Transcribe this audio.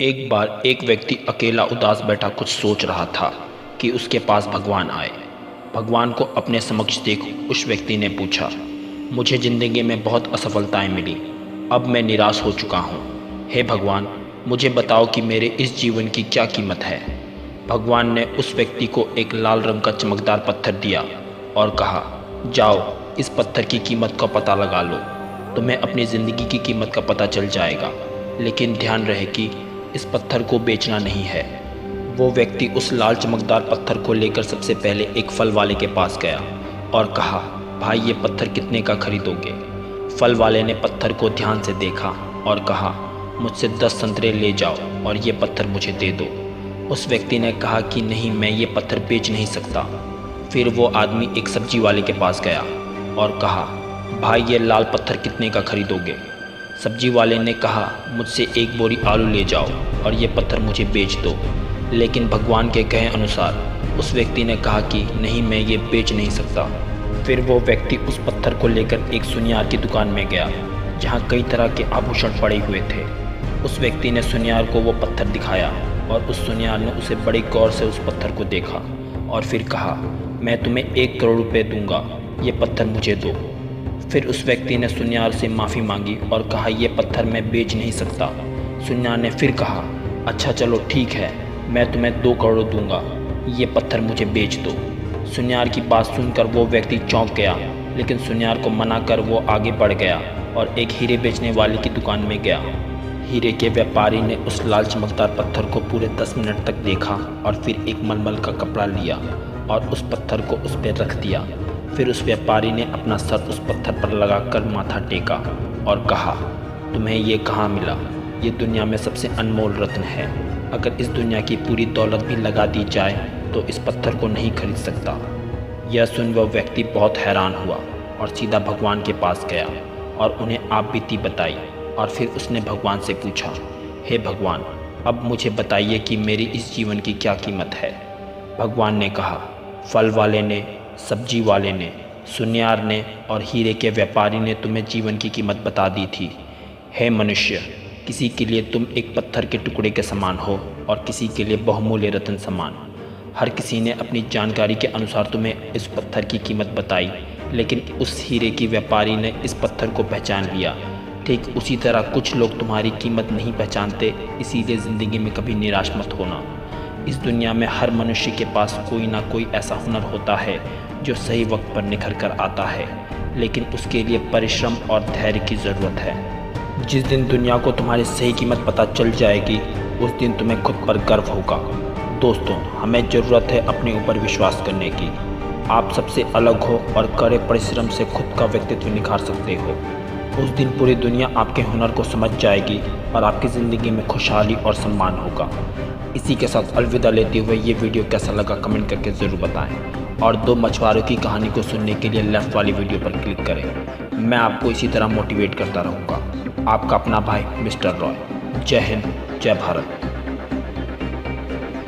एक बार एक व्यक्ति अकेला उदास बैठा कुछ सोच रहा था कि उसके पास भगवान आए। भगवान को अपने समक्ष देख उस व्यक्ति ने पूछा, मुझे ज़िंदगी में बहुत असफलताएं मिली, अब मैं निराश हो चुका हूँ। हे भगवान, मुझे बताओ कि मेरे इस जीवन की क्या कीमत है। भगवान ने उस व्यक्ति को एक लाल रंग का चमकदार पत्थर दिया और कहा, जाओ इस पत्थर की कीमत का पता लगा लो, तुम्हें अपनी ज़िंदगी की कीमत का पता चल जाएगा। लेकिन ध्यान रहे कि इस पत्थर को बेचना नहीं है। वो व्यक्ति उस लाल चमकदार पत्थर को लेकर सबसे पहले एक फल वाले के पास गया और कहा, भाई ये पत्थर कितने का खरीदोगे। फल वाले ने पत्थर को ध्यान से देखा और कहा, मुझसे 10 संतरे ले जाओ और ये पत्थर मुझे दे दो। उस व्यक्ति ने कहा कि नहीं, मैं ये पत्थर बेच नहीं सकता। फिर वो आदमी एक सब्जी वाले के पास गया और कहा, भाई ये लाल पत्थर कितने का खरीदोगे। सब्जी वाले ने कहा, मुझसे एक बोरी आलू ले जाओ और ये पत्थर मुझे बेच दो। लेकिन भगवान के कहे अनुसार उस व्यक्ति ने कहा कि नहीं, मैं ये बेच नहीं सकता। फिर वो व्यक्ति उस पत्थर को लेकर एक सुनियार की दुकान में गया जहाँ कई तरह के आभूषण पड़े हुए थे। उस व्यक्ति ने सुनियार को वो पत्थर दिखाया और उस सुनियार ने उसे बड़े गौर से उस पत्थर को देखा और फिर कहा, मैं तुम्हें 1 करोड़ रुपये दूंगा, ये पत्थर मुझे दो। फिर उस व्यक्ति ने सुनियार से माफ़ी मांगी और कहा, यह पत्थर मैं बेच नहीं सकता। सुनियार ने फिर कहा, अच्छा चलो ठीक है, मैं तुम्हें 2 करोड़ दूंगा, ये पत्थर मुझे बेच दो। सुनियार की बात सुनकर वो व्यक्ति चौंक गया, लेकिन सुनियार को मना कर वो आगे बढ़ गया और एक हीरे बेचने वाले की दुकान में गया। हीरे के व्यापारी ने उस लाल चमकदार पत्थर को पूरे 10 मिनट तक देखा और फिर एक मलमल का कपड़ा लिया और उस पत्थर को उस पर रख दिया। फिर उस व्यापारी ने अपना सर उस पत्थर पर लगाकर माथा टेका और कहा, तुम्हें ये कहाँ मिला। ये दुनिया में सबसे अनमोल रत्न है। अगर इस दुनिया की पूरी दौलत भी लगा दी जाए तो इस पत्थर को नहीं खरीद सकता। यह सुन वह व्यक्ति बहुत हैरान हुआ और सीधा भगवान के पास गया और उन्हें आप बीती बताई। और फिर उसने भगवान से पूछा, हे भगवान, अब मुझे बताइए कि मेरी इस जीवन की क्या कीमत है। भगवान ने कहा, फल वाले ने, सब्जी वाले ने, सुनियार ने और हीरे के व्यापारी ने तुम्हें जीवन की कीमत बता दी थी। हे मनुष्य, किसी के लिए तुम एक पत्थर के टुकड़े के समान हो और किसी के लिए बहुमूल्य रत्न समान। हर किसी ने अपनी जानकारी के अनुसार तुम्हें इस पत्थर की कीमत बताई, लेकिन उस हीरे की व्यापारी ने इस पत्थर को पहचान लिया। ठीक उसी तरह कुछ लोग तुम्हारी कीमत नहीं पहचानते, इसीलिए ज़िंदगी में कभी निराश मत होना। इस दुनिया में हर मनुष्य के पास कोई ना कोई ऐसा हुनर होता है जो सही वक्त पर निखर कर आता है, लेकिन उसके लिए परिश्रम और धैर्य की ज़रूरत है। जिस दिन दुनिया को तुम्हारी सही कीमत पता चल जाएगी, उस दिन तुम्हें खुद पर गर्व होगा। दोस्तों, हमें ज़रूरत है अपने ऊपर विश्वास करने की। आप सबसे अलग हो और कड़े परिश्रम से खुद का व्यक्तित्व निखार सकते हो। उस दिन पूरी दुनिया आपके हुनर को समझ जाएगी और आपकी ज़िंदगी में खुशहाली और सम्मान होगा। इसी के साथ अलविदा लेते हुए ये वीडियो कैसा लगा कमेंट करके ज़रूर बताएं और 2 मछुआरों की कहानी को सुनने के लिए लेफ़्ट वाली वीडियो पर क्लिक करें। मैं आपको इसी तरह मोटिवेट करता रहूँगा। आपका अपना भाई मिस्टर रॉय। जय हिंद, जय भारत।